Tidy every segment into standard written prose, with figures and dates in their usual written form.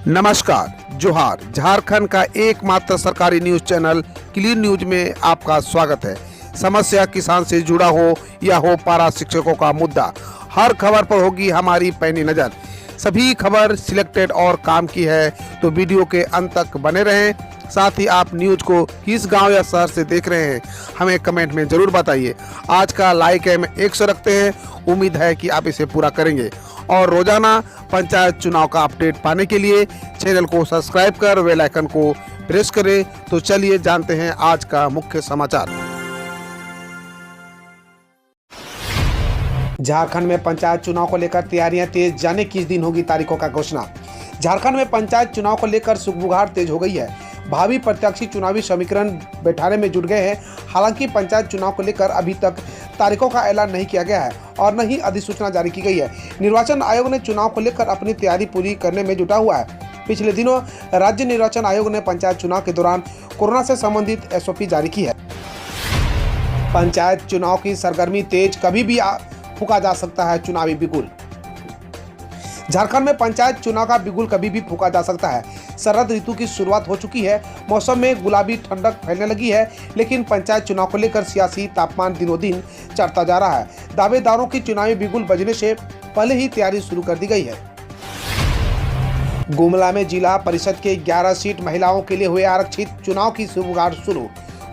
नमस्कार, जोहार। झारखंड का एकमात्र सरकारी न्यूज चैनल क्लीन न्यूज में आपका स्वागत है। समस्या किसान से जुड़ा हो या हो पारा शिक्षकों का मुद्दा, हर खबर पर होगी हमारी पैनी नज़र। सभी खबर सिलेक्टेड और काम की है, तो वीडियो के अंत तक बने रहें। साथ ही आप न्यूज को किस गांव या शहर से देख रहे हैं, हमें कमेंट में ज़रूर बताइए। आज का लाइक है 100 रखते हैं, उम्मीद है कि आप इसे पूरा करेंगे। और रोजाना पंचायत चुनाव का अपडेट पाने के लिए चैनल को सब्सक्राइब कर बेल आइकन को प्रेस करें। तो चलिए जानते हैं आज का मुख्य समाचार। झारखंड में पंचायत चुनाव को लेकर तैयारियां तेज, जाने किस दिन होगी तारीखों का घोषणा। झारखंड में पंचायत चुनाव को लेकर सुगबुगाहट तेज हो गई है। भावी प्रत्याशी चुनावी समीकरण बैठाने में जुट गए हैं। हालांकि पंचायत चुनाव को लेकर अभी तक तारीखों का ऐलान नहीं किया गया है और न ही अधिसूचना जारी की गई है। निर्वाचन आयोग ने चुनाव को लेकर अपनी तैयारी पूरी करने में जुटा हुआ है। पिछले दिनों राज्य निर्वाचन आयोग ने पंचायत चुनाव के दौरान कोरोना से संबंधित SOP जारी की है। पंचायत चुनाव की सरगर्मी तेज, कभी भी फूंका जा सकता है चुनावी बिगुल। झारखंड में पंचायत चुनाव का बिगुल कभी भी फूंका जा सकता है। शरद ऋतु की शुरुआत हो चुकी है, मौसम में गुलाबी ठंडक फैलने लगी है, लेकिन पंचायत चुनाव को लेकर सियासी तापमान दिनों दिन चढ़ता जा रहा है। दावेदारों की चुनावी बिगुल बजने से पहले ही तैयारी शुरू कर दी गई है। गुमला में जिला परिषद के 11 सीट महिलाओं के लिए हुए आरक्षित, चुनाव की शुरुआत शुरू।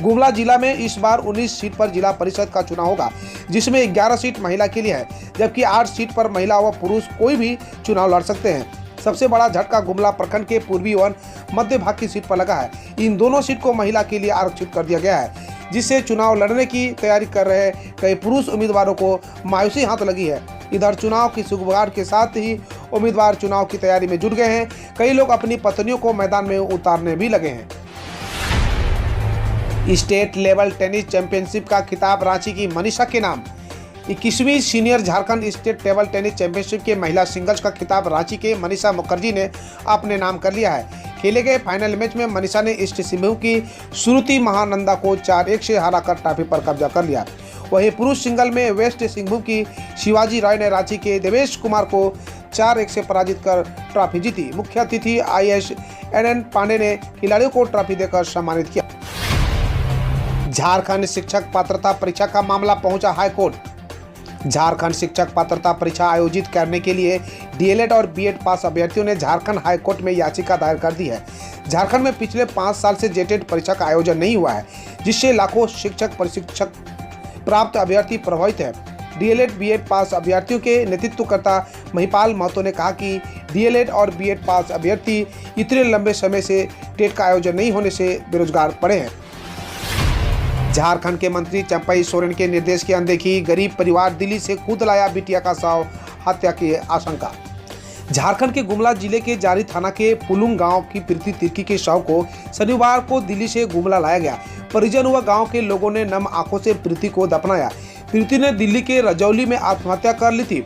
गुमला जिला में इस बार 19 सीट पर जिला परिषद का चुनाव होगा, जिसमें 11 सीट महिला के लिए है, जबकि 8 सीट पर महिला व पुरुष कोई भी चुनाव लड़ सकते हैं। सबसे बड़ा झटका गुमला प्रखंड के पूर्वी व मध्य भाग की सीट पर लगा है। इन दोनों सीट को महिला के लिए आरक्षित कर दिया गया है, जिससे चुनाव लड़ने की तैयारी कर रहे कई पुरुष उम्मीदवारों को मायूसी हाथ लगी है। इधर चुनाव की सुगबुगाहट के साथ ही उम्मीदवार चुनाव की तैयारी में जुट गए हैं। कई लोग अपनी पत्नियों को मैदान में उतारने भी लगे हैं। स्टेट लेवल टेनिस चैंपियनशिप का खिताब रांची की मनीषा के नाम। 21वीं senior Jharkhand state table tennis championship के महिला सिंगल्स का खिताब रांची के मनीषा मुखर्जी ने अपने नाम कर लिया है। खेले गए फाइनल मैच में मनीषा ने ईस्ट सिंहभूम की श्रुति महानंदा को 4-1 से हराकर ट्रॉफी पर कब्जा कर लिया। वहीं पुरुष सिंगल में वेस्ट सिंहभूम की शिवाजी राय ने रांची के देवेश कुमार को 4-1 से पराजित कर ट्रॉफी जीती। मुख्य अतिथि ISNN पांडे ने खिलाड़ियों को ट्रॉफी देकर सम्मानित किया। झारखंड शिक्षक पात्रता परीक्षा का मामला पहुंचा हाईकोर्ट। झारखंड शिक्षक पात्रता परीक्षा आयोजित करने के लिए DLED और BEd पास अभ्यर्थियों ने झारखंड हाईकोर्ट में याचिका दायर कर दी है। झारखंड में पिछले 5 साल से JTET परीक्षा का आयोजन नहीं हुआ है, जिससे लाखों शिक्षक प्रशिक्षक प्राप्त अभ्यर्थी प्रभावित है। DLED BEd पास अभ्यर्थियों के नेतृत्वकर्ता महिपाल महतो ने कहा कि DLED और BEd पास अभ्यर्थी इतने लंबे समय से टेट का आयोजन नहीं होने से बेरोजगार पड़े हैं। झारखंड के मंत्री चंपई सोरेन के निर्देश की अनदेखी, गरीब परिवार दिल्ली से खुद लाया बिटिया का शव, हत्या की आशंका। झारखंड के गुमला जिले के जारी थाना के पुलुंग गांव की प्रीति तिर्की के शव को शनिवार को दिल्ली से गुमला लाया गया। परिजन व गांव के लोगों ने नम आंखों से प्रीति को दफनाया। प्रीति ने दिल्ली के रजौली में आत्महत्या कर ली थी।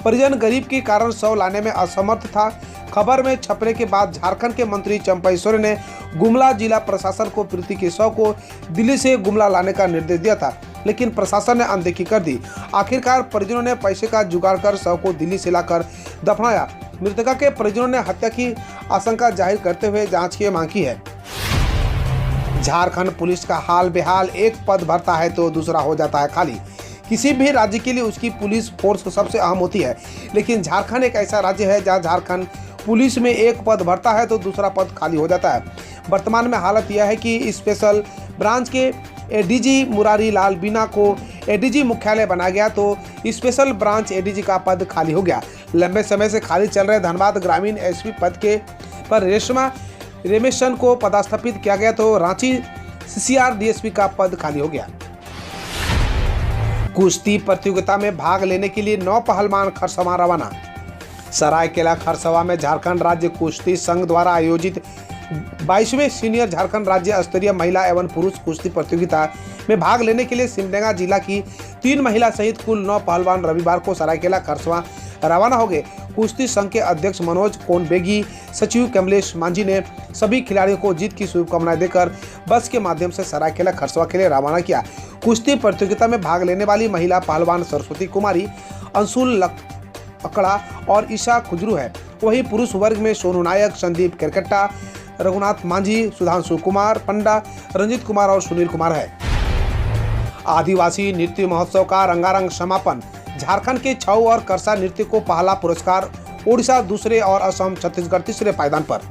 परिजन गरीब के कारण शव लाने में असमर्थ था। खबर में छपने के बाद झारखंड के मंत्री चंपई सोरेन ने गुमला जिला प्रशासन को प्रीति के शव को दिल्ली से गुमला लाने का निर्देश दिया था, लेकिन प्रशासन ने अनदेखी कर दी। आखिरकार परिजनों ने पैसे का जुगाड़ कर शव को दिल्ली से लाकर दफनाया। मृतका के परिजनों ने हत्या की आशंका जाहिर करते हुए जांच की मांग की है। झारखंड पुलिस का हाल बेहाल, एक पद भरता है तो दूसरा हो जाता है खाली। किसी भी राज्य के लिए उसकी पुलिस फोर्स सबसे अहम होती है, लेकिन झारखंड एक ऐसा राज्य है जहां झारखंड पुलिस में एक पद भरता है तो दूसरा पद खाली हो जाता है। वर्तमान में हालत यह है कि स्पेशल ब्रांच के ADG मुरारी लाल बीना को ADG मुख्यालय बनाया गया, तो स्पेशल ब्रांच ADG का पद खाली हो गया। लंबे समय से खाली चल रहे धनबाद ग्रामीण SP पद के पर रेशमा रेमेशन को पदस्थापित किया गया, तो रांची CCR DSP का पद खाली हो गया। कुश्ती प्रतियोगिता में भाग लेने के लिए 9 पहलवान खरसवां रवाना। सरायकेला खरसवा में झारखंड राज्य कुश्ती संघ द्वारा आयोजित 22वें सीनियर झारखंड राज्य स्तरीय महिला एवं पुरुष कुश्ती प्रतियोगिता में भाग लेने के लिए सिमडेगा जिला की 3 महिला सहित कुल 9 पहलवान रविवार को सरायकेला खरसवा रवाना हो गए। कुश्ती संघ के अध्यक्ष मनोज कोनबेगी, सचिव कमलेश मांझी ने सभी खिलाड़ियों को जीत की शुभकामनाएं देकर बस के माध्यम से सरायकेला खरसवा के लिए रवाना किया। कुश्ती प्रतियोगिता में भाग लेने वाली महिला पहलवान सरस्वती कुमारी, अंशुल अकड़ा और ईशा खुजरू है। वहीं पुरुष वर्ग में सोनू नायक, संदीप केरकेट्टा, रघुनाथ मांझी, सुधांशु कुमार पंडा, रंजीत कुमार और सुनील कुमार है। आदिवासी नृत्य महोत्सव का रंगारंग समापन। झारखंड के छऊ और करसा नृत्य को पहला पुरस्कार, ओडिशा दूसरे और असम छत्तीसगढ़ तीसरे पायदान पर।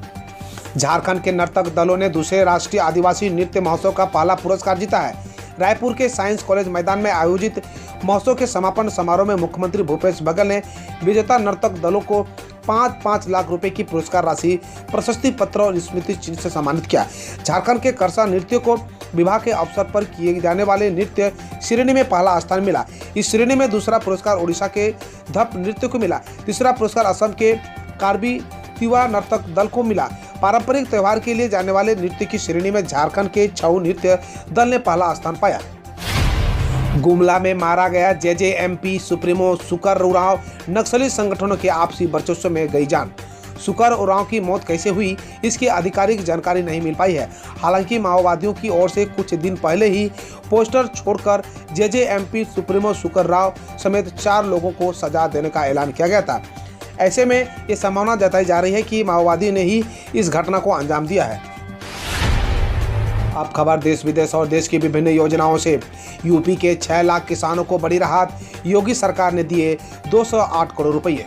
झारखंड के नर्तक दलों ने दूसरे राष्ट्रीय आदिवासी नृत्य महोत्सव का पहला पुरस्कार जीता है। रायपुर के साइंस कॉलेज मैदान में आयोजित महोत्सव के समापन समारोह में मुख्यमंत्री भूपेश बघेल ने विजेता नर्तक दलों को 5-5 लाख रुपए की पुरस्कार राशि, प्रशस्ति पत्र और स्मृति चिन्ह से सम्मानित किया। झारखंड के करसा नृत्य को विवाह के अवसर पर किए जाने वाले नृत्य श्रेणी में पहला स्थान मिला। इस श्रेणी में दूसरा पुरस्कार ओडिशा के धप नृत्य को मिला। तीसरा पुरस्कार असम के कार्बी तिवा नर्तक दल को मिला। पारंपरिक त्योहार के लिए जाने वाले नृत्य की श्रेणी में झारखंड के छऊ नृत्य दल ने पहला स्थान पाया। गुमला में मारा गया जेजेएमपी सुप्रीमो सुकर उरांव। नक्सली संगठनों के आपसी वर्चस्व में गई जान। सुकर उरांव की मौत कैसे हुई, इसकी आधिकारिक जानकारी नहीं मिल पाई है। हालांकि माओवादियों की ओर से कुछ दिन पहले ही पोस्टर छोड़कर जेजेएमपी सुप्रीमो सुकर राव समेत 4 लोगों को सजा देने का ऐलान किया गया था। ऐसे में ये संभावना जताई जा रही है कि माओवादी ने ही इस घटना को अंजाम दिया है। अब खबर देश विदेश और देश की विभिन्न योजनाओं से। यूपी के 6 लाख किसानों को बड़ी राहत। योगी सरकार ने दिए 208 करोड़ रुपए।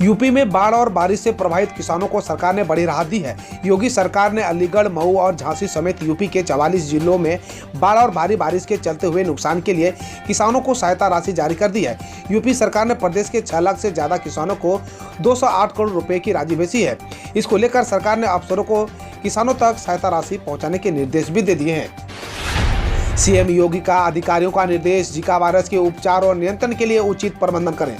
यूपी में बाढ़ और बारिश से प्रभावित किसानों को सरकार ने बड़ी राहत दी है। योगी सरकार ने अलीगढ़, मऊ और झांसी समेत यूपी के 44 जिलों में बाढ़ और भारी बारिश के चलते हुए नुकसान के लिए किसानों को सहायता राशि जारी कर दी है। यूपी सरकार ने प्रदेश के 6 लाख से ज्यादा किसानों को 208 करोड़ रुपए की राशि भेजी है। इसको लेकर सरकार ने अफसरों को किसानों तक सहायता राशि पहुँचाने के निर्देश भी दे दिए हैं। सीएम योगी का अधिकारियों का निर्देश, जीका वायरस के उपचार और नियंत्रण के लिए उचित प्रबंधन करें।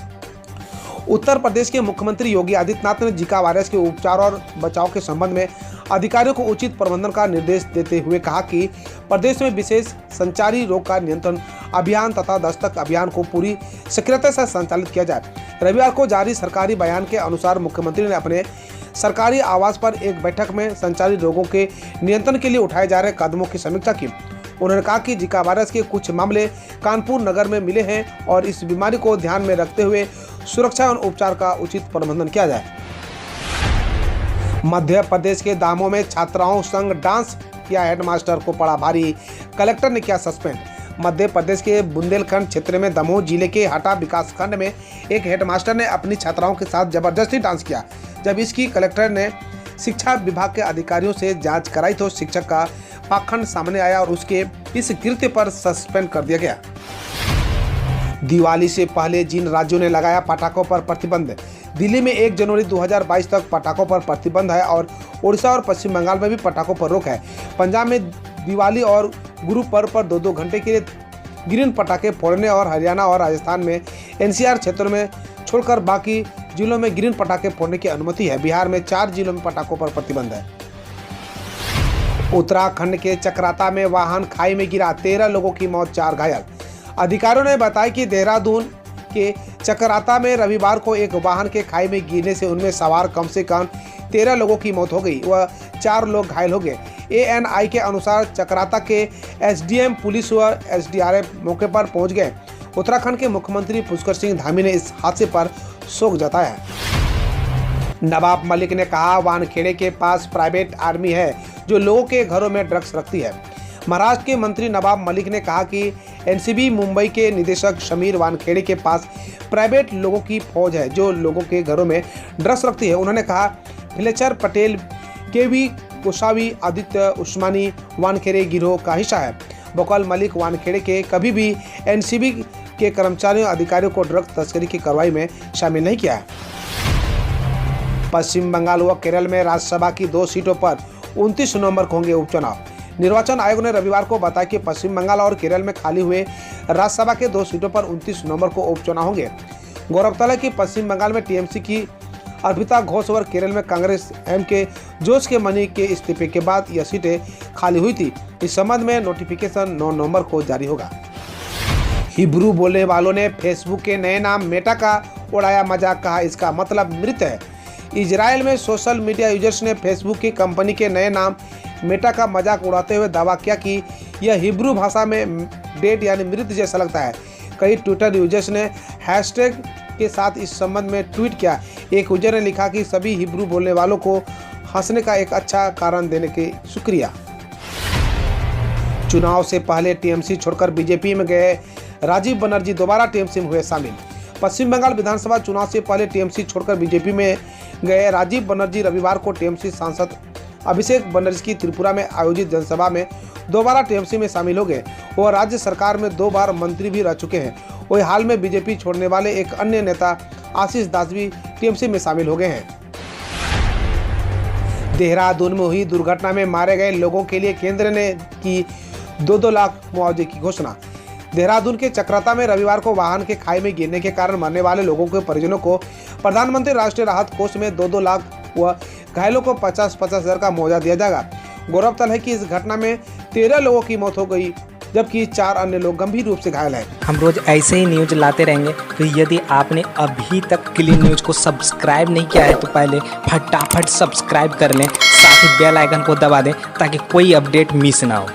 उत्तर प्रदेश के मुख्यमंत्री योगी आदित्यनाथ ने जीका वायरस के उपचार और बचाव के संबंध में अधिकारियों को उचित प्रबंधन का निर्देश देते हुए कहा कि प्रदेश में विशेष संचारी रोग का नियंत्रण अभियान तथा दस्तक अभियान को पूरी सक्रियता से संचालित किया जाए। रविवार को जारी सरकारी बयान के अनुसार मुख्यमंत्री ने अपने सरकारी आवास पर एक बैठक में संचारी रोगों के नियंत्रण के लिए उठाए जा रहे कदमों की समीक्षा की। उन्होंने कहा कि जीका वायरस के कुछ मामले कानपुर नगर में मिले हैं और इस बीमारी को ध्यान में रखते हुए सुरक्षा और उपचार का उचित प्रबंधन किया जाए। मध्य प्रदेश के दामों में छात्राओं संग डांस किया हेडमास्टर को पड़ा भारी, कलेक्टर ने किया सस्पेंड। मध्य प्रदेश के बुंदेलखंड क्षेत्र में दमोह जिले के हटा विकास खंड में एक हेडमास्टर ने अपनी छात्राओं के साथ जबरदस्ती डांस किया। जब इसकी कलेक्टर ने शिक्षा विभाग के अधिकारियों से जांच कराई तो शिक्षक का पाखंड सामने आया और उसके इस कृत्य पर सस्पेंड कर दिया गया। दिवाली से पहले जिन राज्यों ने लगाया पटाखों पर प्रतिबंध। दिल्ली में 1 जनवरी 2022 तक पटाखों पर प्रतिबंध है और ओडिशा और पश्चिम बंगाल में भी पटाखों पर रोक है। पंजाब में दिवाली और गुरु पर्व पर 2-2 घंटे के लिए ग्रीन पटाखे फोड़ने और हरियाणा और राजस्थान में एनसीआर क्षेत्रों में छोड़कर बाकी जिलों में ग्रीन पटाखे फोड़ने की अनुमति है। बिहार में 4 जिलों में पटाखों पर प्रतिबंध है। उत्तराखंड के चक्राता में वाहन खाई में गिरा, 13 लोगों की मौत, 4 घायल। अधिकारियों ने बताया कि देहरादून के चक्राता में रविवार को एक वाहन के खाई में गिरने से उनमें सवार कम से कम 13 लोगों की मौत हो गई व 4 लोग घायल हो गए। ANI के अनुसार चक्राता के SDM, पुलिस व SDRF मौके पर पहुंच गए। उत्तराखंड के मुख्यमंत्री पुष्कर सिंह धामी ने इस हादसे पर शोक जताया। नवाब मलिक ने कहा, वानखेड़े के पास प्राइवेट आर्मी है जो लोगों के घरों में ड्रग्स रखती है। महाराष्ट्र के मंत्री नवाब मलिक ने कहा कि एनसीबी मुंबई के निदेशक शमीर वानखेड़े के पास प्राइवेट लोगों की फौज है जो लोगों के घरों में ड्रग्स रखती है। उन्होंने कहा, फिलेचर पटेल, केवी गोसावी, आदित्य उस्मानी वानखेड़े गिरोह का हिस्सा है। बकौल मलिक, वानखेड़े के कभी भी एनसीबी के कर्मचारियों अधिकारियों को ड्रग्स तस्करी की कार्रवाई में शामिल नहीं किया है। पश्चिम बंगाल व केरल में राज्यसभा की 2 सीटों पर 29 नवंबर को होंगे उपचुनाव। निर्वाचन आयोग ने रविवार को बताया कि पश्चिम बंगाल और केरल में खाली हुए राज्यसभा के 2 सीटों पर 29 नवंबर को उपचुनाव होंगे। गौरतलब है कि पश्चिम बंगाल में टीएमसी की अर्पिता घोष और केरल में कांग्रेस एम के जोश के मनी के इस्तीफे के बाद यह सीटें खाली हुई थी। इस संबंध में नोटिफिकेशन 9 नवंबर को जारी होगा। हिब्रू बोलने वालों ने फेसबुक के नए नाम मेटा का उड़ाया मजाक, कहा इसका मतलब मृत है। इजराइल में सोशल मीडिया यूजर्स ने फेसबुक की कंपनी के नए नाम मेटा का मजाक उड़ाते हुए दावा किया कि यह हिब्रू भाषा में डेड यानी मृत जैसा लगता है। कई ट्विटर यूजर्स ने हैशटैग के साथ इस संबंध में ट्वीट किया। एक यूजर ने लिखा कि सभी हिब्रू बोलने वालों को हंसने का एक अच्छा कारण देने के शुक्रिया। चुनाव से पहले टीएमसी छोड़कर बीजेपी में गए राजीव बनर्जी दोबारा टीएमसी में हुए शामिल। पश्चिम बंगाल विधानसभा चुनाव से पहले टीएमसी छोड़कर बीजेपी में गए राजीव बनर्जी रविवार को टीएमसी सांसद अभिषेक बनर्जी की त्रिपुरा में आयोजित जनसभा में दोबारा टीएमसी में शामिल हो गए। वह राज्य सरकार में 2 बार मंत्री भी रह चुके हैं। वही हाल में बीजेपी छोड़ने वाले एक अन्य नेता आशीष दास भी टीएमसी में शामिल हो गए हैं। देहरादून में हुई दुर्घटना में मारे गए लोगों के लिए केंद्र ने की 2-2 लाख मुआवजे की घोषणा। देहरादून के चक्राता में रविवार को वाहन के खाई में गिरने के कारण मरने वाले लोगों के परिजनों को प्रधानमंत्री राष्ट्रीय राहत कोष में 2-2 लाख व घायलों को 50-50 हजार का मुआवजा दिया जाएगा। गौरतलब है कि इस घटना में 13 लोगों की मौत हो गई, जबकि 4 अन्य लोग गंभीर रूप से घायल हैं। हम रोज ऐसे ही न्यूज लाते रहेंगे, तो यदि आपने अभी तक क्लीन न्यूज को सब्सक्राइब नहीं किया है तो पहले फटाफट सब्सक्राइब कर लें, साथ ही बेल आइकन को दबा दें ताकि कोई अपडेट मिस ना हो।